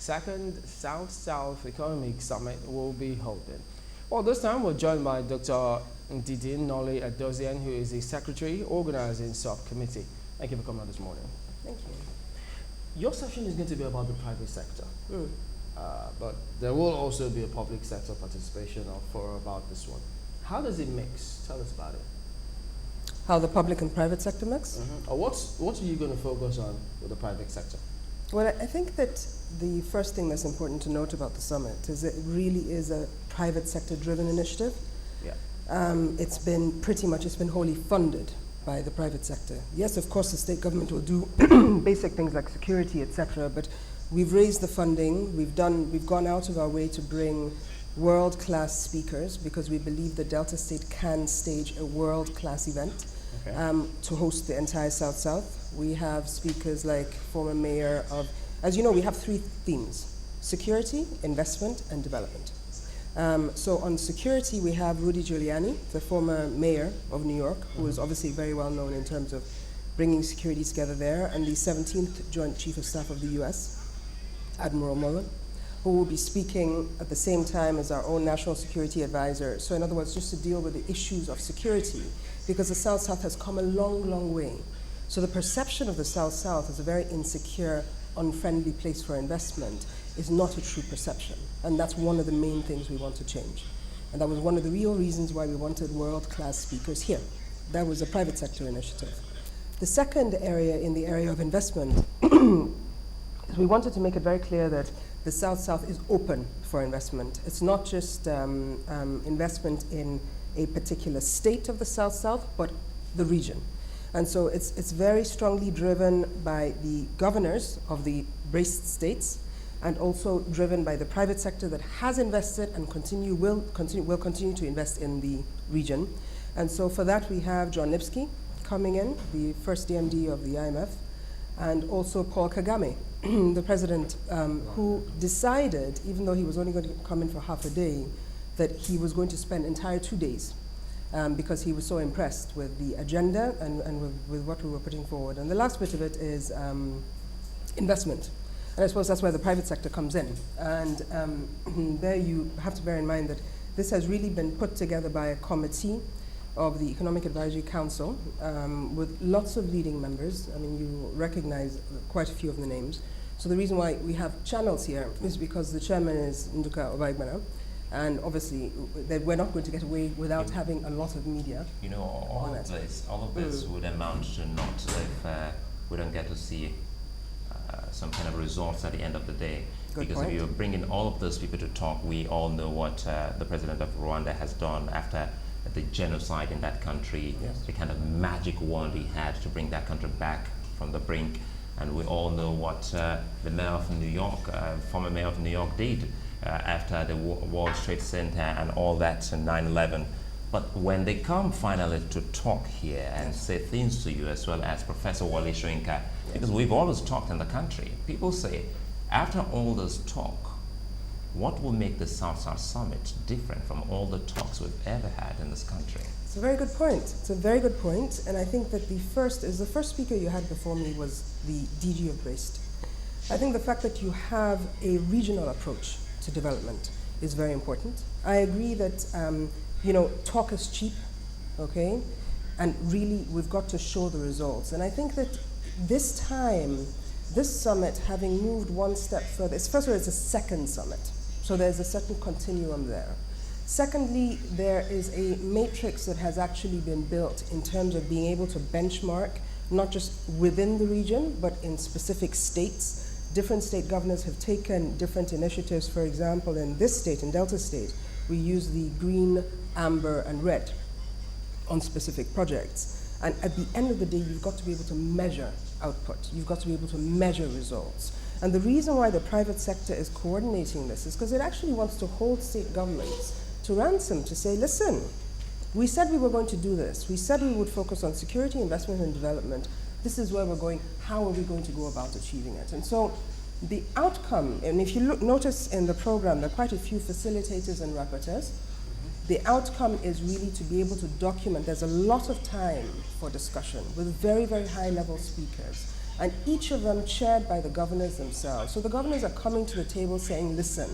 second South-South Economic Summit will be holding. Well, this time we're joined by Dr. Ndidi Edozien, who is the Secretary, Organizing Sub-committee. Thank you for coming on this morning. Thank you. Your session is going to be about the private sector, but there will also be a public sector participation for about this one. How does it mix? Tell us about it. How the public and private sector mix? Or what are you going to focus on with the private sector? Well, I think that the first thing that's important to note about the summit is that it really is a private sector driven initiative. Yeah. It's been wholly funded by the private sector. Yes, of course, the state government will do basic things like security, etc. But we've raised the funding. We've gone out of our way to bring world-class speakers because we believe that Delta State can stage a world-class event to host the entire South-South. We have speakers like former mayor of, as you know, we have three themes: security, investment, and development. So on security, we have Rudy Giuliani, the former mayor of New York, who is obviously very well known in terms of bringing security together there, and the 17th Joint Chief of Staff of the US, Admiral Mullen, who will be speaking at the same time as our own national security advisor. So in other words, just to deal with the issues of security, because the South-South has come a long, long way. So the perception of the South-South as a very insecure, unfriendly place for investment is not a true perception. And that's one of the main things we want to change. And that was one of the real reasons why we wanted world-class speakers here. That was a private sector initiative. The second area in the area of investment is we wanted to make it very clear that the South-South is open for investment. It's not just investment in a particular state of the South-South, but the region. And so it's very strongly driven by the governors of the braced states, and also driven by the private sector that has invested and will continue to invest in the region. And so for that we have John Lipsky coming in, the first DMD of the IMF, and also Paul Kagame, the president, who decided, even though he was only going to come in for half a day, that he was going to spend entire 2 days because he was so impressed with the agenda and with what we were putting forward. And the last bit of it is investment. And I suppose that's where the private sector comes in. And there you have to bear in mind that this has really been put together by a committee of the Economic Advisory Council with lots of leading members. I mean, you recognize quite a few of the names. So the reason why we have channels here is because the chairman is Nduka Obaigbana, and obviously we're not going to get away without having a lot of media. You know, all of this would amount to naught if we don't get to see some kind of results at the end of the day. Good because point. if you're bringing all of those people to talk, we all know what the president of Rwanda has done after the genocide in that country, the kind of magic wand he had to bring that country back from the brink. And we all know what the mayor of New York, former mayor of New York did after the World Trade Center and all that in 9/11. But when they come finally to talk here and say things to you, as well as Professor Wale Soyinka, because we've always talked in the country, people say, after all this talk, what will make the South-South Summit different from all the talks we've ever had in this country? It's a very good point. It's a very good point. And I think that the first speaker you had before me was the DG of Braced. I think the fact that you have a regional approach to development is very important. I agree that talk is cheap, okay? And really, we've got to show the results. And I think that this time, this summit, having moved one step further, first of all, it's a second summit. So there's a certain continuum there. Secondly, there is a matrix that has actually been built in terms of being able to benchmark, not just within the region, but in specific states. Different state governors have taken different initiatives. For example, in this state, in Delta State, we use the green, amber, and red on specific projects. And at the end of the day, you've got to be able to measure output. You've got to be able to measure results. And the reason why the private sector is coordinating this is because it actually wants to hold state governments to ransom to say, listen, we said we were going to do this. We said we would focus on security, investment, and development. This is where we're going. How are we going to go about achieving it? And so the outcome, and if you notice in the program, there are quite a few facilitators and rapporteurs. The outcome is really to be able to document. There's a lot of time for discussion with very, very high-level speakers. and each of them chaired by the governors themselves. So the governors are coming to the table saying, listen,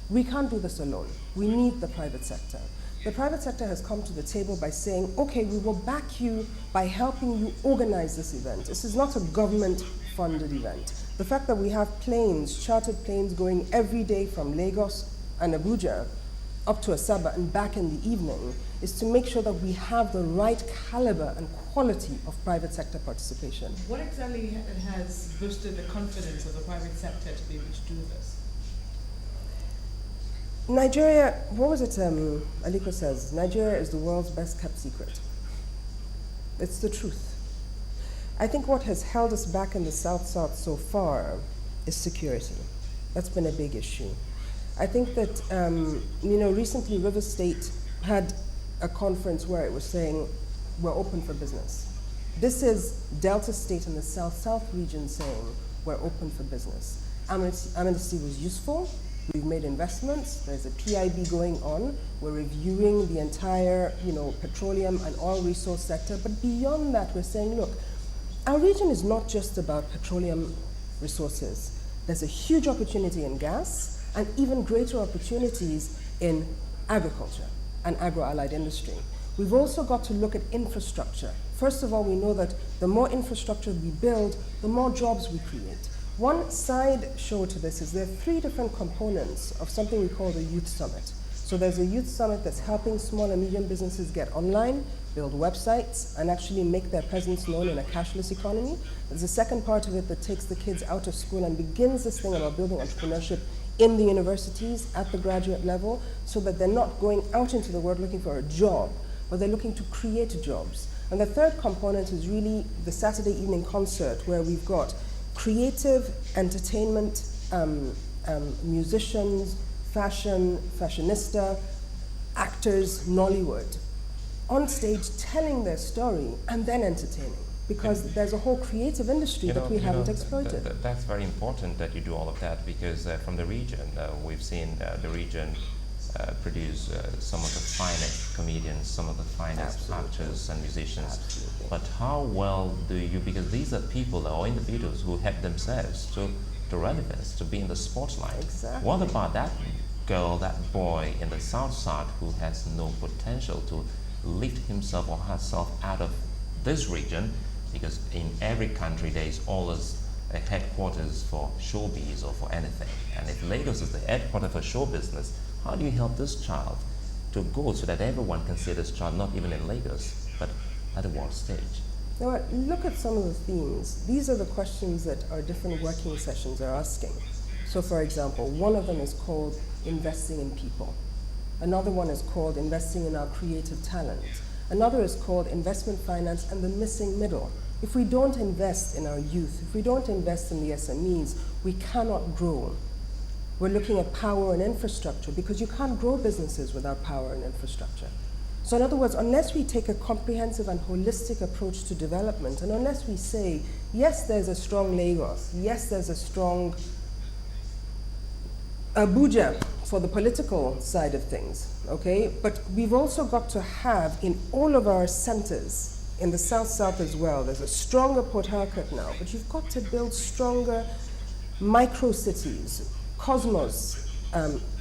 we can't do this alone. We need the private sector. The private sector has come to the table by saying, okay, we will back you by helping you organize this event. This is not a government-funded event. The fact that we have planes, chartered planes going every day from Lagos and Abuja up to Asaba and back in the evening is to make sure that we have the right caliber and quality of private sector participation. What exactly has boosted the confidence of the private sector to be able to do this? Nigeria, what was it Aliko says? Nigeria is the world's best kept secret. It's the truth. I think what has held us back in the South-South so far is security. That's been a big issue. I think that, recently River State had a conference where it was saying, we're open for business. This is Delta State in the South-South region saying, we're open for business. Amnesty was useful. We've made investments. There's a PIB going on. We're reviewing the entire, petroleum and oil resource sector. But beyond that, we're saying, look, our region is not just about petroleum resources. There's a huge opportunity in gas and even greater opportunities in agriculture and agro-allied industry. We've also got to look at infrastructure. First of all, we know that the more infrastructure we build, the more jobs we create. One side show to this is there are 3 different components of something we call the Youth Summit. So there's a Youth Summit that's helping small and medium businesses get online, build websites, and actually make their presence known in a cashless economy. There's a second part of it that takes the kids out of school and begins this thing about building entrepreneurship in the universities at the graduate level so that they're not going out into the world looking for a job, but they're looking to create jobs. And the third component is really the Saturday evening concert where we've got creative entertainment, musicians, fashionista, actors, Nollywood, on stage telling their story and then entertaining. Because there's a whole creative industry that we haven't exploited. That's very important that you do all of that because from the region, we've seen the region produce some of the finest comedians, some of the finest actors and musicians. Absolutely. But how well do you, because these are people or individuals who help themselves to relevance, to be in the spotlight. Exactly. What about that girl, that boy in the South who has no potential to lift himself or herself out of this region? Because in every country there is always a headquarters for showbiz or for anything. And if Lagos is the headquarters for show business, how do you help this child to go so that everyone can see this child not even in Lagos, but at the world stage? Now, look at some of the themes. These are the questions that our different working sessions are asking. So for example, one of them is called investing in people. Another one is called investing in our creative talent. Another is called investment finance and the missing middle. If we don't invest in our youth, if we don't invest in the SMEs, we cannot grow. We're looking at power and infrastructure because you can't grow businesses without power and infrastructure. So in other words, unless we take a comprehensive and holistic approach to development, and unless we say, yes, there's a strong Lagos, yes, there's a strong Abuja for the political side of things, okay? But we've also got to have in all of our centers, in the South as well, there's a stronger Port Harcourt now, but you've got to build stronger micro-cities, cosmos,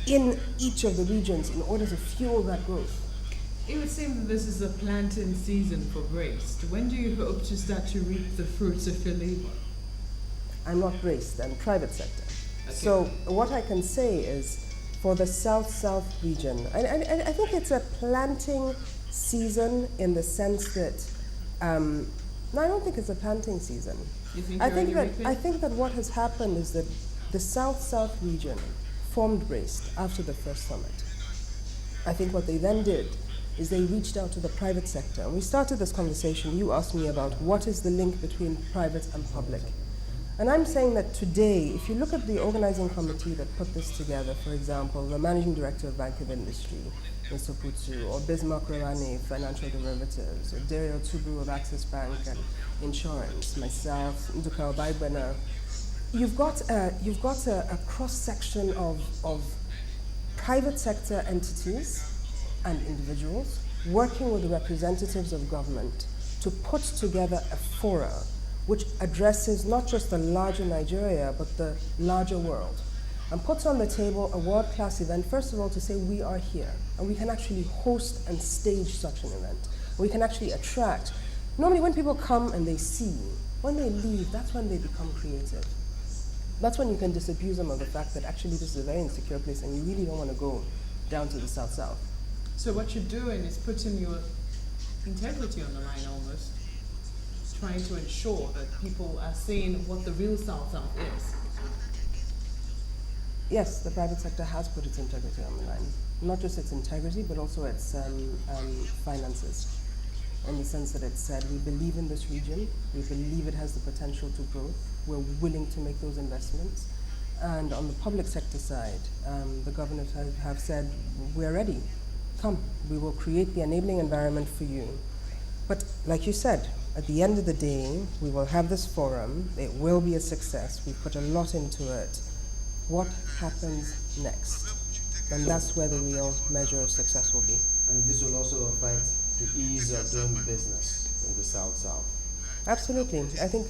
in each of the regions in order to fuel that growth. It would seem that this is a planting season for Braced. When do you hope to start to reap the fruits of your labor? I'm not Braced, I'm private sector. Okay. So what I can say is for the South region, I think it's a planting season in the sense that, no, I don't think it's a planting season. You think I you're think that what has happened is that the South region formed Braced after the first summit. I think what they then did is they reached out to the private sector. And we started this conversation, you asked me about what is the link between private and public. And I'm saying that today, if you look at the organizing committee that put this together, for example, the managing director of Bank of Industry, Mr. Putsu, or Bismarck Rawani, Financial Derivatives, or Dario Tubu of Access Bank and Insurance, myself, Nduka Obaibena, you've got a cross-section of private sector entities and individuals working with the representatives of government to put together a fora which addresses not just the larger Nigeria, but the larger world, and puts on the table a world-class event, first of all, to say we are here, and we can actually host and stage such an event. We can actually attract. Normally when people come and they see, when they leave, that's when they become creative. That's when you can disabuse them of the fact that actually this is a very insecure place and you really don't want to go down to the South-South. So what you're doing is putting your integrity on the line almost, trying to ensure that people are seeing what the real South-South is. Yes, the private sector has put its integrity on the line. Not just its integrity, but also its finances. In the sense that it said, we believe in this region, we believe it has the potential to grow, we're willing to make those investments. And on the public sector side, the governors have said, we're ready, come, we will create the enabling environment for you. But like you said, at the end of the day, we will have this forum, it will be a success, we put a lot into it. What happens next? And that's where the real measure of success will be. And this will also affect the ease of doing business in the South-South. Absolutely. I think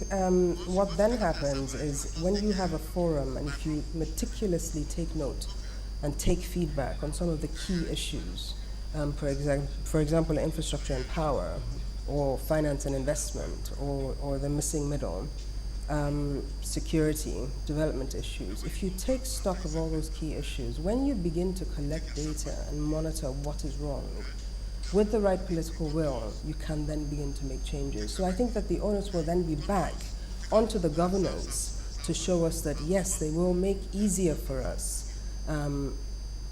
what then happens is when you have a forum and if you meticulously take note and take feedback on some of the key issues, for example, infrastructure and power, or finance and investment, or the missing middle, security, development issues. If you take stock of all those key issues, when you begin to collect data and monitor what is wrong, with the right political will, you can then begin to make changes. So I think that the onus will then be back onto the governors to show us that yes, they will make easier for us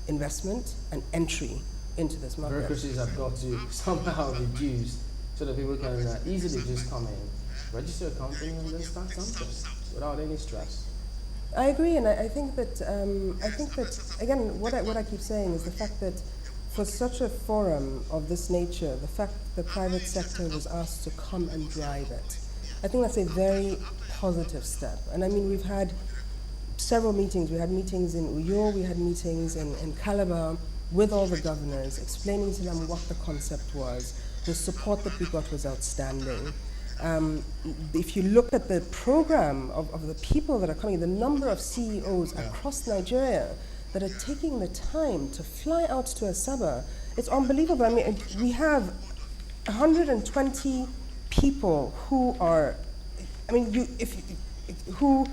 investment and entry into this market. Bureaucracies have got to somehow reduce so that people can easily just come in, register a company, and then start something without any stress. I agree, and I think that again, what I keep saying is the fact that for such a forum of this nature, the fact that the private sector was asked to come and drive it, I think that's a very positive step. And I mean, we've had several meetings. We had meetings in Uyo, we had meetings in Calabar with all the governors, explaining to them what the concept was. The support that we got was outstanding. If you look at the program of the people that are coming, the number of CEOs across Nigeria that are taking the time to fly out to Asaba, it's unbelievable. I mean, we have 120 people who are, I mean, who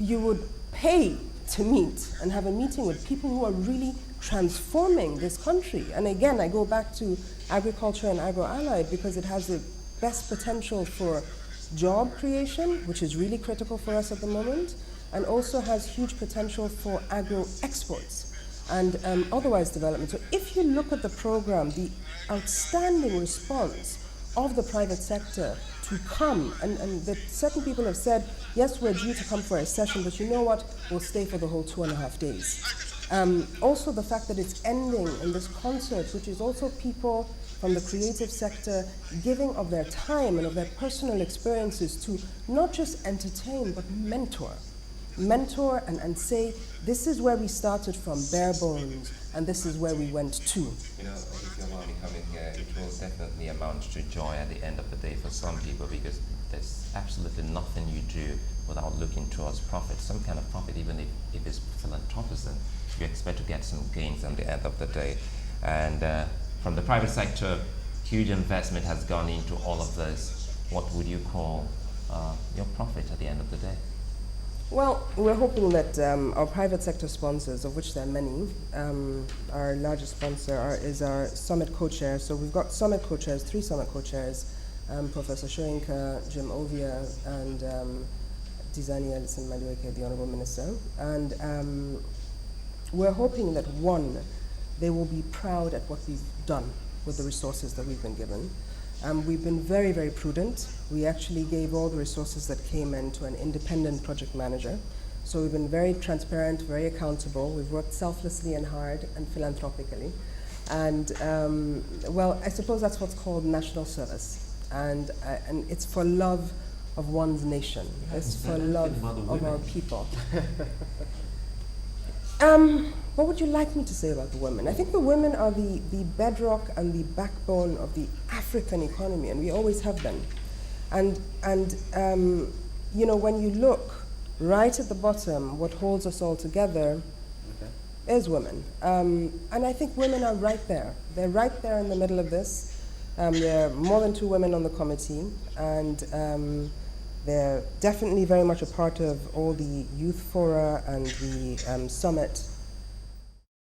you would pay to meet and have a meeting with people who are really transforming this country. And again, I go back to agriculture and agro-allied because it has the best potential for job creation, which is really critical for us at the moment, and also has huge potential for agro-exports and otherwise development. So if you look at the program, the outstanding response of the private sector to come, and that certain people have said, yes, we're due to come for a session, but you know what, we'll stay for the whole 2.5 days. Also the fact that it's ending in this concert, which is also people from the creative sector giving of their time and of their personal experiences to not just entertain, but mentor and say, this is where we started from bare bones, and this is where we went to. You know, if you allow me coming here, it will definitely amount to joy at the end of the day for some people, because there's absolutely nothing you do without looking towards profit, some kind of profit, even if it's philanthropism. You expect to get some gains at the end of the day. And from the private sector, huge investment has gone into all of this. What would you call your profit at the end of the day? Well, we're hoping that our private sector sponsors, of which there are many, our largest sponsor is our Summit co-chair. So we've got Summit co-chairs, 3 Summit co-chairs, Professor Shoyinka, Jim Ovia, and Dizani Ellison Madueke, the Honorable Minister. And we're hoping that, one, they will be proud at what we've done with the resources that we've been given. We've been very, very prudent. We actually gave all the resources that came in to an independent project manager. So we've been very transparent, very accountable. We've worked selflessly and hard and philanthropically. And well, I suppose that's what's called national service. And it's for love of one's nation. It's for love of our people. What would you like me to say about the women? I think the women are the bedrock and the backbone of the African economy, and we always have been. And you know, when you look right at the bottom, what holds us all together is women. And I think women are right there. They're right there in the middle of this. There are more than 2 women on the committee, and they're definitely very much a part of all the youth fora and the summit